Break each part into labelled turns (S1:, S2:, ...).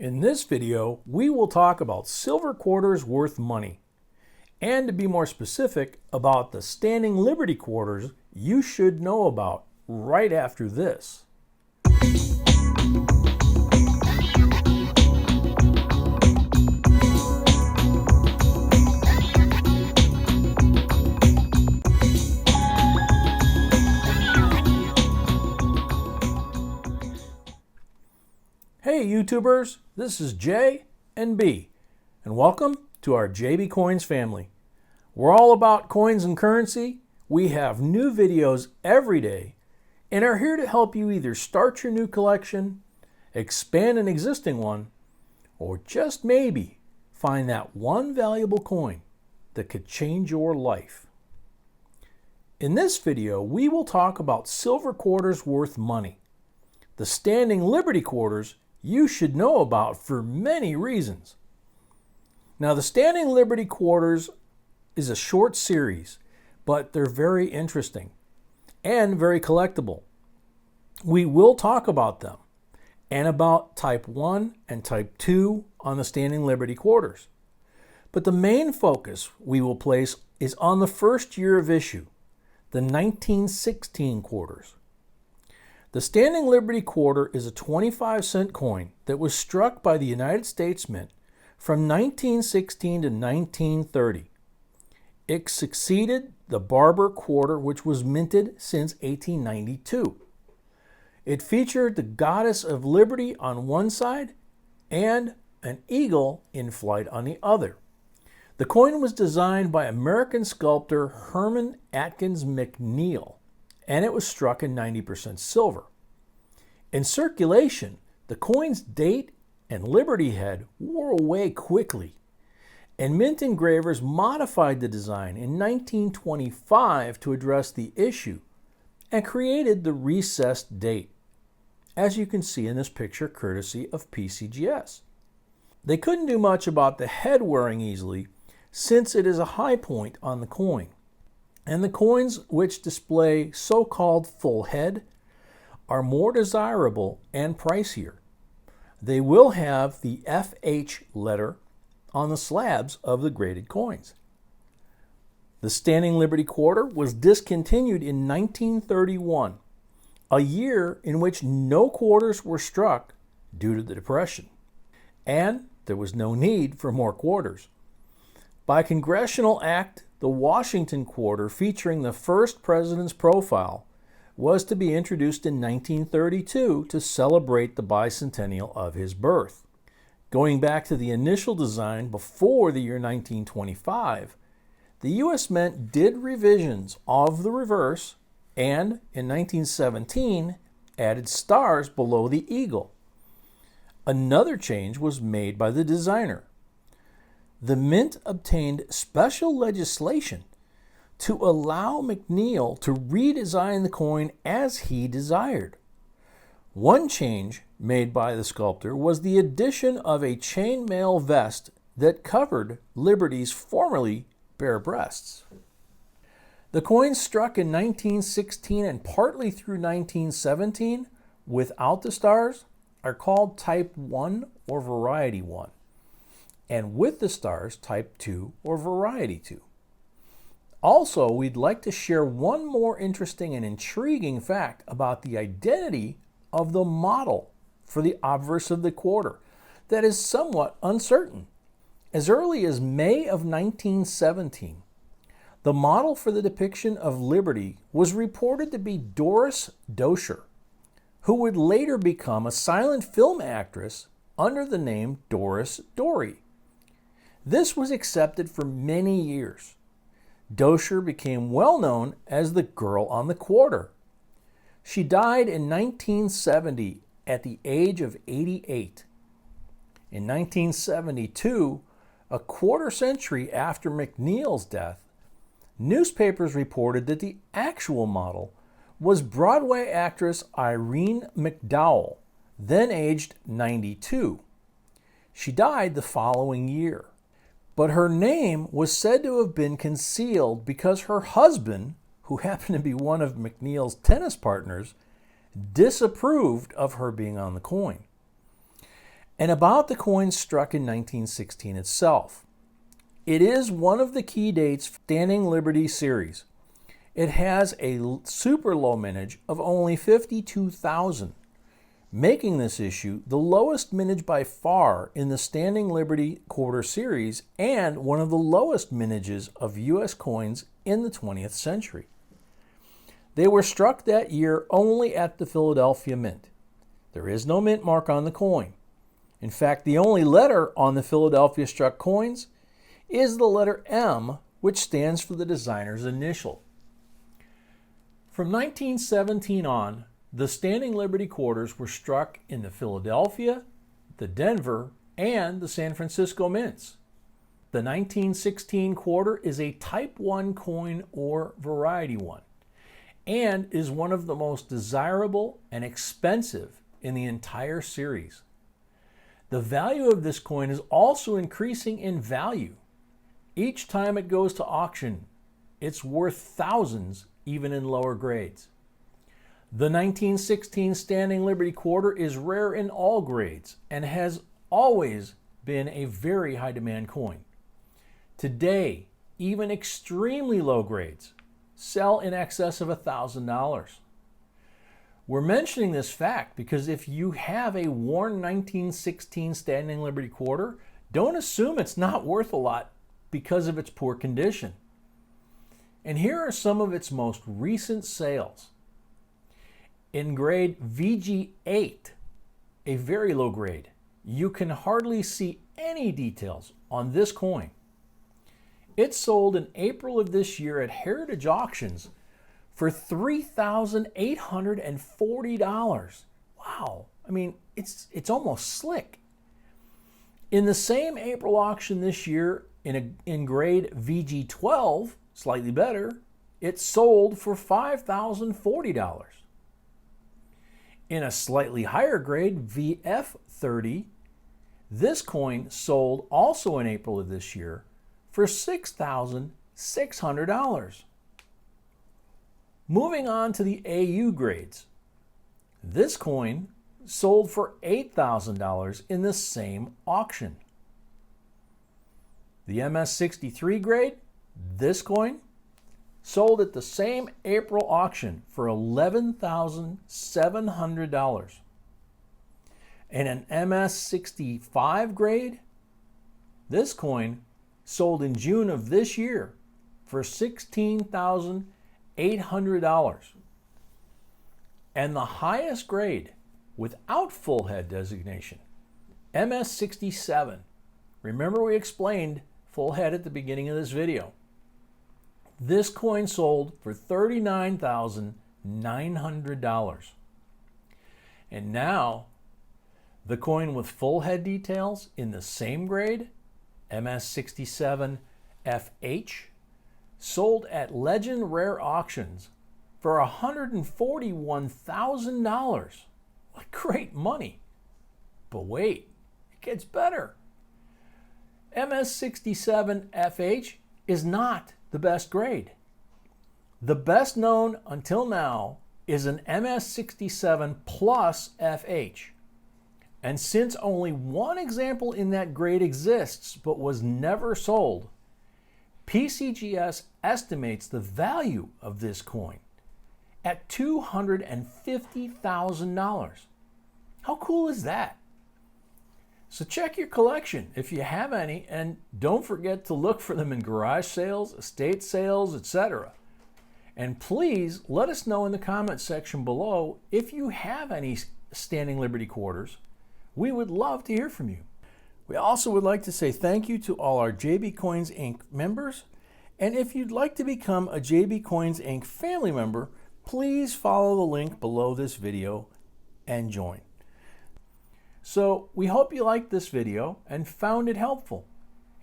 S1: In this video, we will talk about silver quarters worth money, and to be more specific, about the standing Liberty quarters you should know about right after this. Hey YouTubers, this is J and B, and welcome to our JB Coins family. We're all about coins and currency. We have new videos every day and are here to help you either start your new collection, expand an existing one, or just maybe find that one valuable coin that could change your life. In this video, we will talk about silver quarters worth money, the standing Liberty quarters you should know about for many reasons. Now, the standing Liberty quarters is a short series, but they're very interesting and very collectible. We will talk about them and about Type 1 and Type 2 on the standing Liberty quarters. But the main focus we will place is on the first year of issue, the 1916 quarters. The standing Liberty quarter is a 25-cent coin that was struck by the United States Mint from 1916 to 1930. It succeeded the Barber quarter, which was minted since 1892. It featured the Goddess of Liberty on one side and an eagle in flight on the other. The coin was designed by American sculptor Herman Atkins McNeil, and it was struck in 90% silver. In circulation, the coin's date and Liberty head wore away quickly, and mint engravers modified the design in 1925 to address the issue and created the recessed date, as you can see in this picture courtesy of PCGS. They couldn't do much about the head wearing easily since it is a high point on the coin, and the coins which display so-called full head are more desirable and pricier. They will have the FH letter on the slabs of the graded coins. The standing Liberty quarter was discontinued in 1931, a year in which no quarters were struck due to the Depression, and there was no need for more quarters. By congressional act, the Washington quarter, featuring the first president's profile, was to be introduced in 1932 to celebrate the bicentennial of his birth. Going back to the initial design before the year 1925, the U.S. Mint did revisions of the reverse and, in 1917, added stars below the eagle. Another change was made by the designer. The Mint obtained special legislation to allow McNeil to redesign the coin as he desired. One change made by the sculptor was the addition of a chainmail vest that covered Liberty's formerly bare breasts. The coins struck in 1916 and partly through 1917 without the stars are called Type 1 or Variety 1, and with the stars Type 2 or Variety 2. Also, we'd like to share one more interesting and intriguing fact about the identity of the model for the obverse of the quarter that is somewhat uncertain. As early as May of 1917, the model for the depiction of Liberty was reported to be Doris Doscher, who would later become a silent film actress under the name Doris Dory. This was accepted for many years. Doscher became well known as the girl on the quarter. She died in 1970 at the age of 88. In 1972, a quarter century after McNeil's death, newspapers reported that the actual model was Broadway actress Irene McDowell, then aged 92. She died the following year. But her name was said to have been concealed because her husband, who happened to be one of McNeil's tennis partners, disapproved of her being on the coin. And about the coin struck in 1916 itself. It is one of the key dates for Standing Liberty series. It has a super low mintage of only 52,000, making this issue the lowest mintage by far in the Standing Liberty quarter series and one of the lowest mintages of U.S. coins in the 20th century. They were struck that year only at the Philadelphia Mint. There is no mint mark on the coin. In fact, the only letter on the Philadelphia struck coins is the letter M, which stands for the designer's initial. From 1917 on, the Standing Liberty quarters were struck in the Philadelphia, the Denver, and the San Francisco mints. The 1916 quarter is a Type 1 coin or Variety 1, and is one of the most desirable and expensive in the entire series. The value of this coin is also increasing in value. Each time it goes to auction, it's worth thousands even in lower grades. The 1916 Standing Liberty quarter is rare in all grades and has always been a very high demand coin. Today, even extremely low grades sell in excess of $1,000. We're mentioning this fact because if you have a worn 1916 Standing Liberty quarter, don't assume it's not worth a lot because of its poor condition. And here are some of its most recent sales. In grade VG8, a very low grade, you can hardly see any details on this coin. It sold in April of this year at Heritage Auctions for $3,840. Wow, I mean, it's almost slick. In the same April auction this year, in grade VG12, slightly better, it sold for $5,040. In a slightly higher grade, VF30, this coin sold also in April of this year for $6,600. Moving on to the AU grades. This coin sold for $8,000 in the same auction. The MS63 grade, this coin, sold at the same April auction for $11,700. And an MS65 grade, this coin sold in June of this year for $16,800. And the highest grade without full head designation, MS67. Remember we explained full head at the beginning of this video. This coin sold for $39,900. And now, the coin with full head details in the same grade, MS67 FH, sold at Legend Rare Auctions for $141,000. What great money. But wait, it gets better. MS67 FH is not the best grade. The best known until now is an MS67 Plus FH. And since only one example in that grade exists but was never sold, PCGS estimates the value of this coin at $250,000. How cool is that? So check your collection if you have any, and don't forget to look for them in garage sales, estate sales, etc. And please let us know in the comments section below if you have any Standing Liberty quarters. We would love to hear from you. We also would like to say thank you to all our JB Coins Inc. members. And if you'd like to become a JB Coins Inc. family member, please follow the link below this video and join. So we hope you liked this video and found it helpful.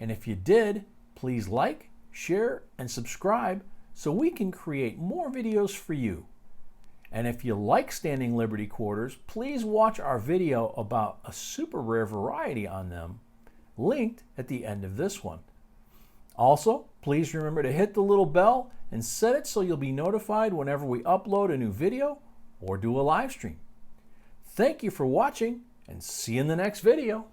S1: And if you did, please like, share, and subscribe so we can create more videos for you. And if you like Standing Liberty quarters, please watch our video about a super rare variety on them, linked at the end of this one. Also, please remember to hit the little bell and set it so you'll be notified whenever we upload a new video or do a live stream. Thank you for watching, and see you in the next video.